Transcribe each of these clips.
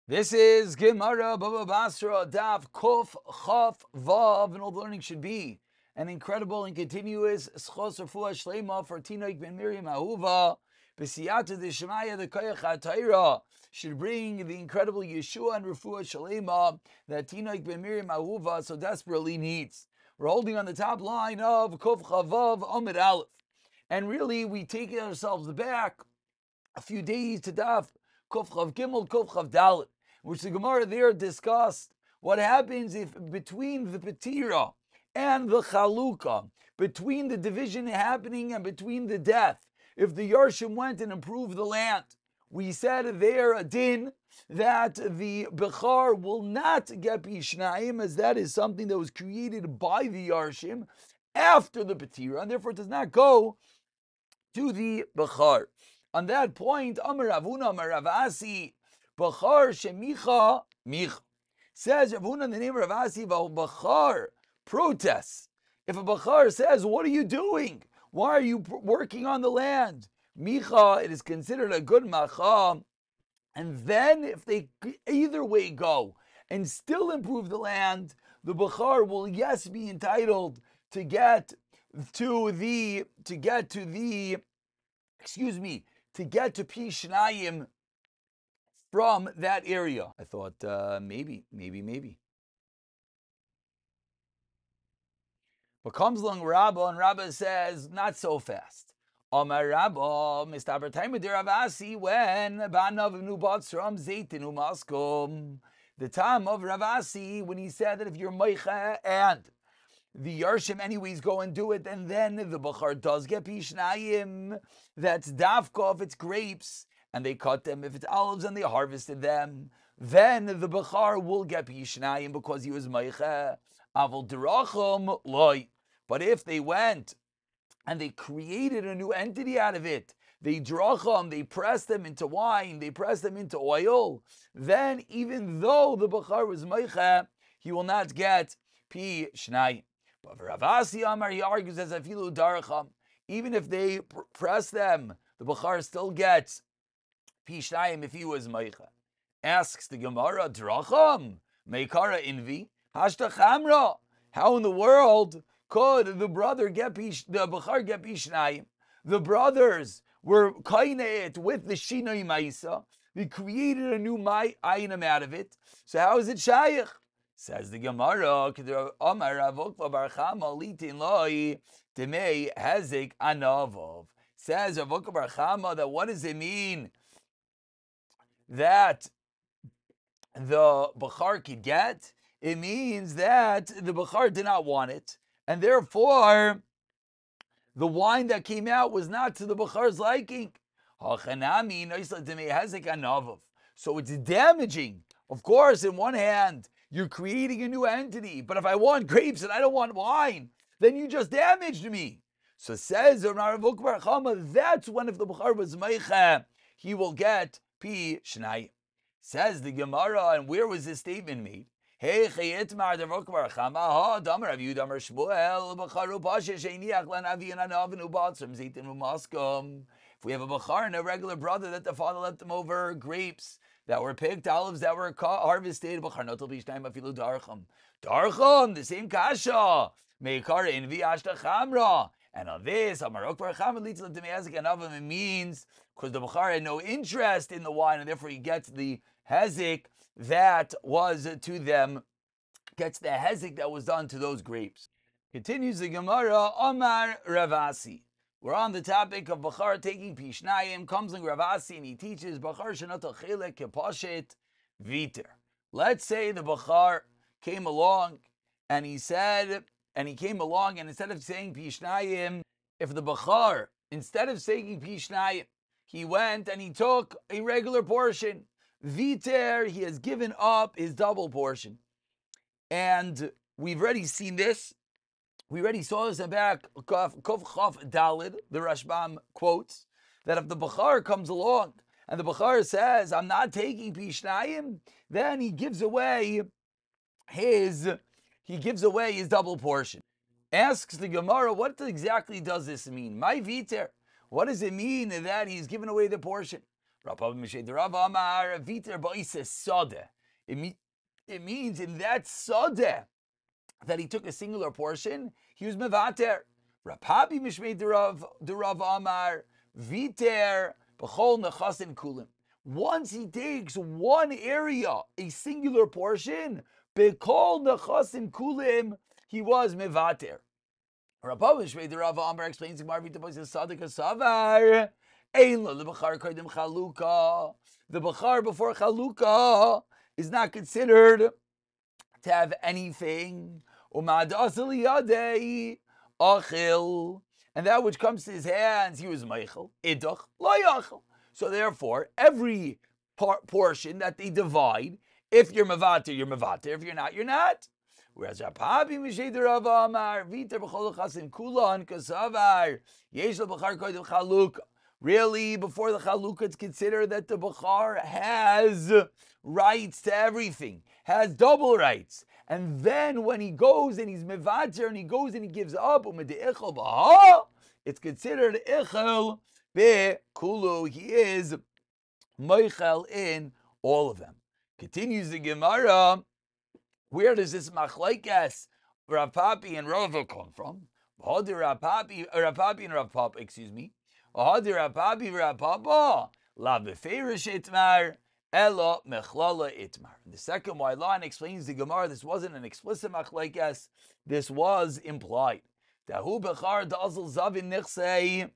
This is Gemara Baba Basra Daf Kuf Chaf Vav, and all the learning should be an incredible and continuous Schos Rafua Shlema for Tinok ben Miriam Ahuva. B'siyata the Shemaya the Koyach HaTorah should bring the incredible Yeshua and Rafua Shlema that Tinok ben Miriam Ahuva so desperately needs. We're holding on the top line of Kuf Chavav Amid Aleph, and really we take ourselves back a few days to Daf Kuf Chav Gimel Kuf Chav Dalet, which the Gemara there discussed what happens if between the Petira and the Chaluka, between the division happening and between the death, if the Yarshim went and improved the land. We said there a din that the Bechar will not get Bishnaim, as that is something that was created by the Yarshim after the Petira, and therefore it does not go to the Bechar. On that point, Amar Ravuna, Amar Ravasi, Bachar Shemicha Micha. Says Ravuna in the name of Ravasi, Bachar protests. If a Bachar says, "What are you doing? Why are you working on the land?" Micha, it is considered a good macha. And then, if they either way go and still improve the land, the Bachar will yes be entitled to get to Pishnayim from that area. I thought maybe. But comes along Rabbah, and Rabbah says, not so fast. Omar Rabbah, Mr. Time de Ravasi, when Banav nu Batsram Zaytinu Maskum. The time of Ravasi, when he said that if you're Meicha and the Yarshim anyways go and do it, and then the Bachar does get Pishnayim, that's Davka if it's grapes, and they cut them. If it's olives and they harvested them, then the Bachar will get Pishnayim because he was Meicha. Aval Dirachim loy. But if they went and they created a new entity out of it, they dracham, they pressed them into wine, they pressed them into oil, then even though the Bachar was Meicha, he will not get Pishnayim. But for Ravasi Amar, he argues as afilu daracham, even if they press them, the Bachar still gets Pishnayim if he was Meicha. Asks the Gemara, Dracham, Meikara Invi, Hashta Chamra. How in the world could the Bachar get Pishnayim? The brothers were kaineit with the Shinoi Maisa. They created a new Ayinam out of it. So how is it Shaykh? Says the Gemara, Amar Avokva Bar Chama Litin Loi Demei Hezek Anavov. Says Avokva Bar Chama that what does it mean that the Bachar could get? It means that the Bachar did not want it, and therefore the wine that came out was not to the Bachar's liking. So it's damaging. Of course, in one hand, you're creating a new entity, but if I want grapes and I don't want wine, then you just damaged me. So says that's when if the Bachar was Meicha, he will get Pi Shnai. Says the Gemara, and where was this statement made? Hey, Chayetmar Devokbar Chama, Damar Avu, Damar Shmuel, Bacharu Pasha, Shainiach, Lanavi, and Anavinu Batsum, Zaitin Muskum. If we have a Bachar and a regular brother that the father left them over grapes that were picked, olives that were harvested, Bachar Notel Bishtaim Afilu Darcham. Darcham, the same Kasha, Meikara Invi Ashta Chamra. And on this, Amarokbar Chama leads to the Mehazik and Avim, it means because the Bachar had no interest in the wine, and therefore he gets the Hezik that was to them, gets the hezek that was done to those grapes. Continues the Gemara, Omar Ravasi. We're on the topic of Bachar taking Pishnayim. Comes in Ravasi and he teaches Bachar Shanata Chelek Kepashet Viter. Let's say the Bachar came along and he instead of saying Pishnayim, if the Bachar, instead of saying Pishnayim, he went and he took a regular portion, Viter, he has given up his double portion. And we've already seen this. We already saw this in back, Kuf Chaf Dalid, the Rashbam quotes, that if the Bachar comes along and the Bachar says, I'm not taking Pishnayim, then he gives away his double portion. Asks the Gemara, what exactly does this mean? My Viter, what does it mean that he's given away the portion? It means in that sadeh that he took a singular portion, he was mevater. Rapabi mishmei derav amar viter b'chol nechasin kulim. Once he takes one area, a singular portion, b'chol nechasin kulim, he was mevater. Rapabi mishmei derav amar explains the Gemara viter b'chol sadik savar. Ein lo lebachar kodim chaluka. The bachar before chaluka is not considered to have anything. And that which comes to his hands, he was meichel. Idach lo yachel. So therefore, every portion that they divide, if you're mevater, you're mevater. If you're not, you're not. Whereas Rapabi Misheder Rav Amar Viter b'chol chasin kulan kasavar yesh lo b'char kodim chaluk. Really, before the chalukah, it's considered that the b'char has rights to everything, has double rights. And then when he goes and he's mevater and he goes and he gives up, it's considered ichel be'kulu. He is meichel in all of them. Continues the Gemara. Where does this machlekes Rav Papi and Rava come from? Rav Papi and Rav Papa, excuse me. Rav Papi Rav Papa la beferish itmar. Elo mechlala itmar. The second white line explains the Gemara. This wasn't an explicit machlekes. This was implied. Dahu bechar da'azal zavin nichsei.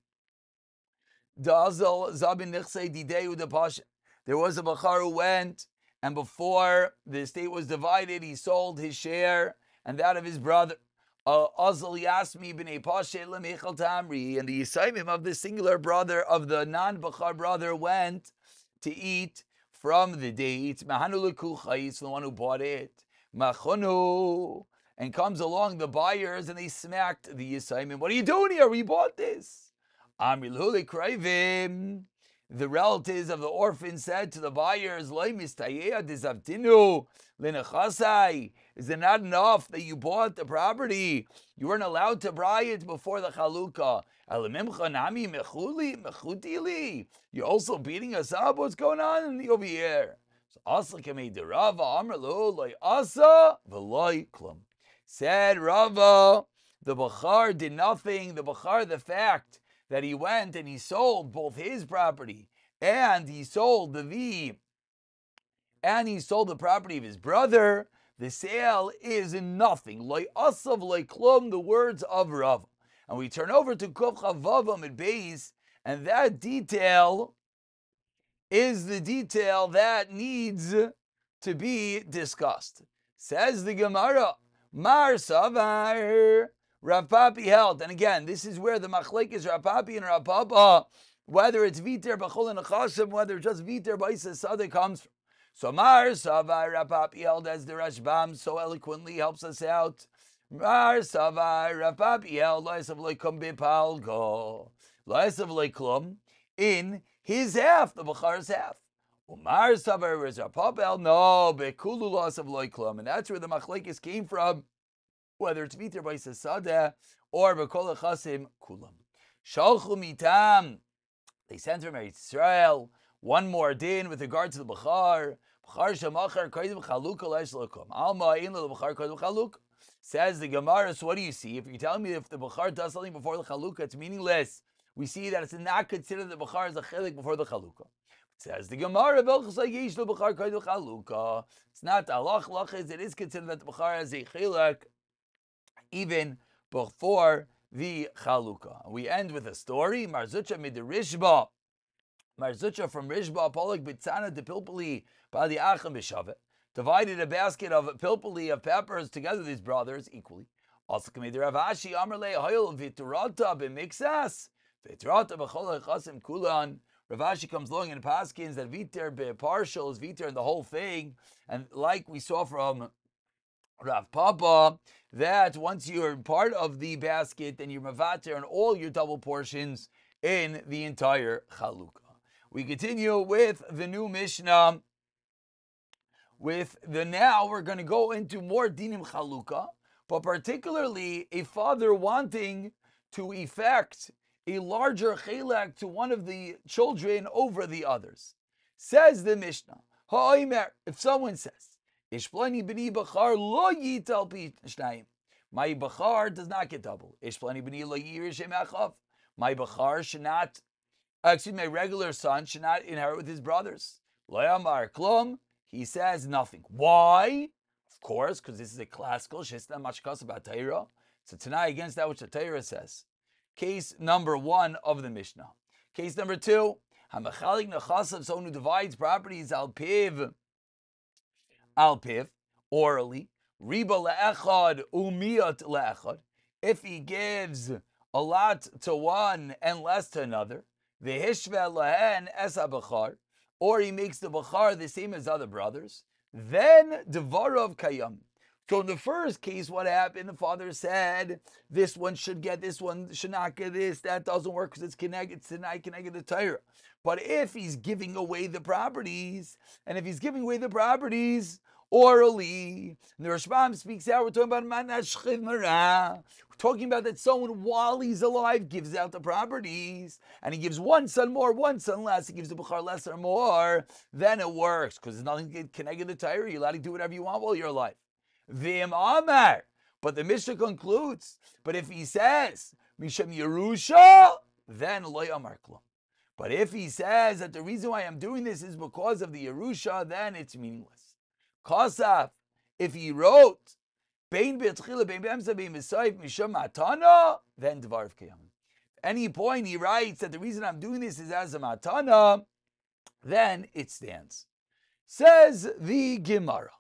Da'azal zavin nichsei dideu depasha. There was a bechar who went, and before the estate was divided, he sold his share and that of his brother. Azal yasmi b'nei pashe lemechal tamri. And the yisaimim of the singular brother, of the non-bechar brother, went to eat from the dates. Mahanu lekuchais, the one who bought it. Machonu, and comes along the buyers and they smacked the Yisayim. What are you doing here? We bought this. Amri lehule krayvim. The relatives of the orphan said to the buyers, Loi mistayeh dizavtinu linechasai. Is it not enough that you bought the property? You weren't allowed to buy it before the chalukah. You're also beating us up? What's going on over here? So Asa kamei Rava Amrlo loy Asa v'loy klum. Said Rava, the Bachar did nothing. The Bachar, the fact that he went and he sold both his property and he sold the property of his brother, the sale is nothing. Loy Asa v'loy klum, the words of Rava. And we turn over to Kuf Chavavam at Beis, and that detail is the detail that needs to be discussed. Says the Gemara, Mar Savar, Rav Papi held. And again, this is where the machlek is Rav Papi and Rav Papa, whether it's Viter B'chol and Chashem, whether just Viter B'isa Sada comes from. So Mar Savar, Rav Papi held, as the Rashbam so eloquently helps us out. Mar Savar, Rav Papi held, Loisav Leikum Bipalgo, Loisav Leikum, in his half, the Bachar's half. Umar Savar is Rav Papi held, no, Bekulu Loisav Leikum, and that's where the machlekes came from, whether it's Viter B'isa Sada or B'kol Chasim Kulam. Shalchu Mitam, they sent from Israel one more din with regard to the Bachar. Bachar Shamachar Kodim Chaluk Leish Lakum. Alma Ein the Bachar Kodim Chaluk. Says the Gemara, so what do you see? If you're telling me if the Bachar does something before the Chalukah, it's meaningless. We see that it's not considered the Bachar as a chilik before the Chalukah. Says the Gemara, it's not Allah, it is considered that the Bachar has a chilik even before the Chalukah. We end with a story. Marzucha mid Rishba. Marzucha from Rishba, Polak Bitzana de Pilpuli, Badi Acham Bishavet, divided a basket of pilpuli of peppers together with his brothers equally. Also, Rav Ashi Amrle Hoyel Viturata b'Mixas, Viturata b'Chol Chasim Kulan. Rav Ashi comes along and paskins that Viter partial is Viter and the whole thing, and like we saw from Rav Papa, that once you're part of the basket, then you're Mavater and all your double portions in the entire Chalukah. We continue with the new Mishnah. Now we're going to go into more dinim Chalukah, but particularly a father wanting to effect a larger chelak to one of the children over the others. Says the Mishnah, Ha'omer, if someone says, Ishplani b'ni b'char lo yital pi shnayim. My b'char does not get double. Ishplani b'ni lo yirish echav. My b'char should not, my regular son should not inherit with his brothers. Lo yamar klum, he says nothing. Why? Of course, because this is a classical Shisna Mashkas about Torah. So tonight against that which the Torah says. Case number 1 of the Mishnah. Case number 2, Hamachalik Nechasav, someone who divides properties al piv, orally, Riba le'echad umiyat le'echad. If he gives a lot to one and less to another, v'hishve lehen esa b'char, or he makes the b'char the same as other brothers, then devarav kayam. So in the first case, what happened? The father said, this one should get, this one should not get this. That doesn't work because it's connected to the Torah. But if he's giving away the properties, and if he's giving away the properties orally, and the Rashbam speaks out, we're talking about manashchiv mara. We're talking about that someone, while he's alive, gives out the properties, and he gives one son more, one son less, he gives the Bukhar less or more, then it works, because there's nothing connected to the Torah. You're allowed to do whatever you want while you're alive. V'im Amar. But the Mishnah concludes, but if he says, Mishem Yerusha, then Loy Amar Klum. But if he says that the reason why I'm doing this is because of the Yerusha, then it's meaningless. Kosaf, if he wrote, Bein B'tchila, Bein B'emsa, Bein B'sayif, Mishem Matana, then Dvarv Kiyam. Any point he writes that the reason I'm doing this is as a Matana, then it stands. Says the Gemara.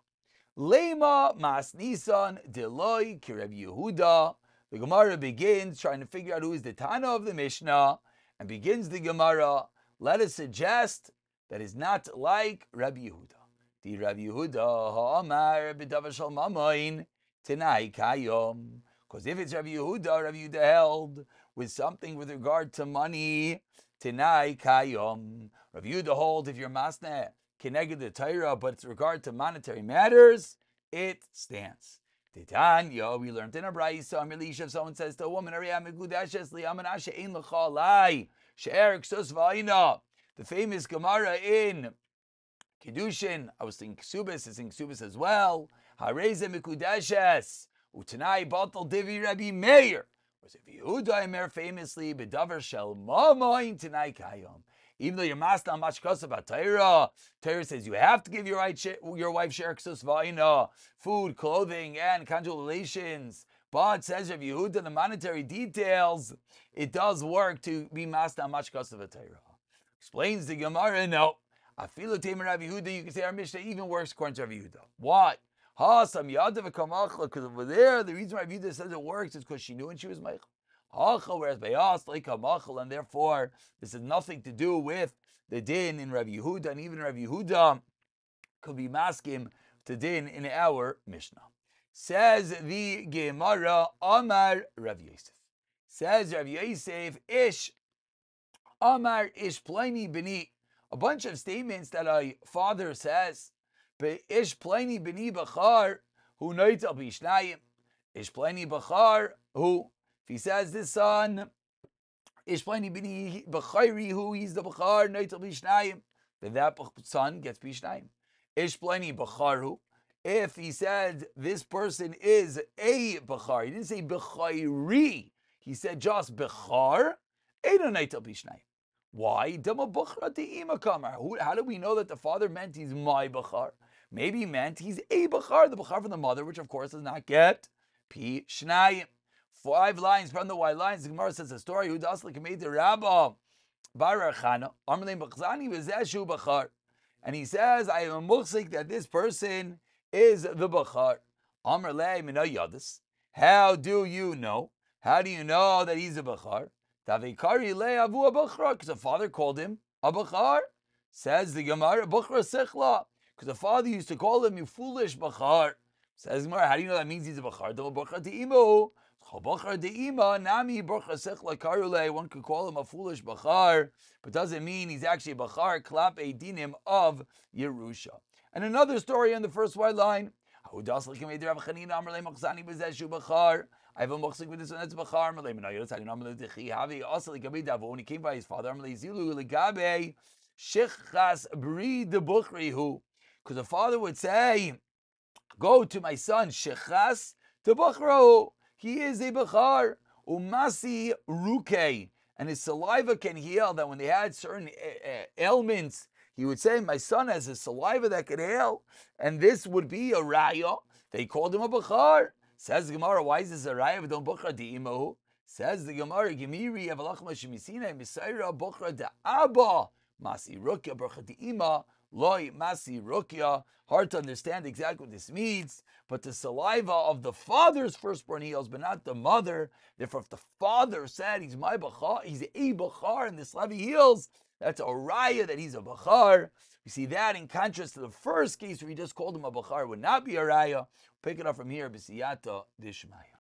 Lema mas nisan deloi kirev Yehuda. The Gemara begins trying to figure out who is the Tana of the Mishnah, and begins the Gemara. Let us suggest that is not like Rabbi Yehuda. The Rabbi Yehuda ha'amar b'davar shel mamoin tenai kayom. Because if it's Rabbi Yehuda held with something with regard to money, tenai kayom. Rabbi Yehuda hold if you're masneh connected to Torah, but it's regard to monetary matters, it stands. Titanya, we learned in a brayso, if someone says to a woman, the famous Gemara in Kiddushin, I was thinking Ksubis, it's in Ksubis as well, Hareze Mikudeshes, Utanai Batal Divi Rabbi Meir, was if Yehuda Emer famously, Bedavar Shel Mamoin Tanai Kayom. Even though your master on mashkas about Torah says you have to give your wife share ksus va'ina, food, clothing, and conjugal relations. But says Rav Yehuda, the monetary details, it does work to be master on mashkas of Torah. Explains the Gemara, no. Afilu temer Rav Yehuda, you can say our Mishnah even works according to Rav Yehuda. Why? Because over there, the reason Rav Yehuda says it works is because she knew when she was Meichel. Whereas Bayas like a machal, and therefore this has nothing to do with the din in Rabbi Yehuda, and even Rabbi Yehuda could be maskim to din in our Mishnah. Says the Gemara, Amar Rav Yosef. Says Rav Yosef, Ish Amar Ish Pliny Bini. A bunch of statements that a father says, but Ish Pliny Bini Bachar, who noital bishnayim. Ish Pliny Bachar, who if he says this son, Ishplani b'ni b'chayri, who he's the b'char, noitel b'shnayim, then that son gets b'shnayim. Ishplani b'charu, if he said this person is a b'char, he didn't say b'chayri, he said just b'char, eino noitel b'shnayim. Why? Dama b'chra de'ima kamar. How do we know that the father meant he's my b'char? Maybe he meant he's a b'char, the b'char from the mother, which of course does not get b'shnayim. 5 lines from the white lines. The Gemara says a story. Who does like made the Rabba Barachana Amrlein Bachzani V'zeshu Bachar, and he says, I am a muchzik that this person is the Bachar. Amrlei Mina Yadis. How do you know? How do you know that he's a Bachar? Tavikari Le Avu Bachar, because the father called him a Bachar. Says the Gemara Bachar Sechla, because the father used to call him you foolish Bachar. Says the Gemara, how do you know that means he's a Bachar? The Bachar Ti'imu. One could call him a foolish bachar, but doesn't mean he's actually a bachar. Klap dinim of Yerusha. And another story on the first white line. I have a muchzik with this one, that's bachar. When he came by his father, Shichas bri de buchrihu. Because the father would say, go to my son, Shichas de buchrahu. He is a bachar. Umasi ruke. And his saliva can heal. That when they had certain ailments, he would say, my son has a saliva that can heal. And this would be a raya. They called him a bachar. Says the Gemara, why is this a raya? Don't bachar di'imahu. Says the Gemara, Gemiri avalachma shemisina misaira bachar da'aba. Masi rukya bachar di'ima. Loi masi rukya. Hard to understand exactly what this means, but the saliva of the father's firstborn heals, but not the mother. Therefore, if the father said he's my bachar, he's a bachar, and the saliva heals, that's a raya that he's a bachar. We see that in contrast to the first case where he just called him a bachar would not be a raya. Pick it up from here, b'siyata dishmaya.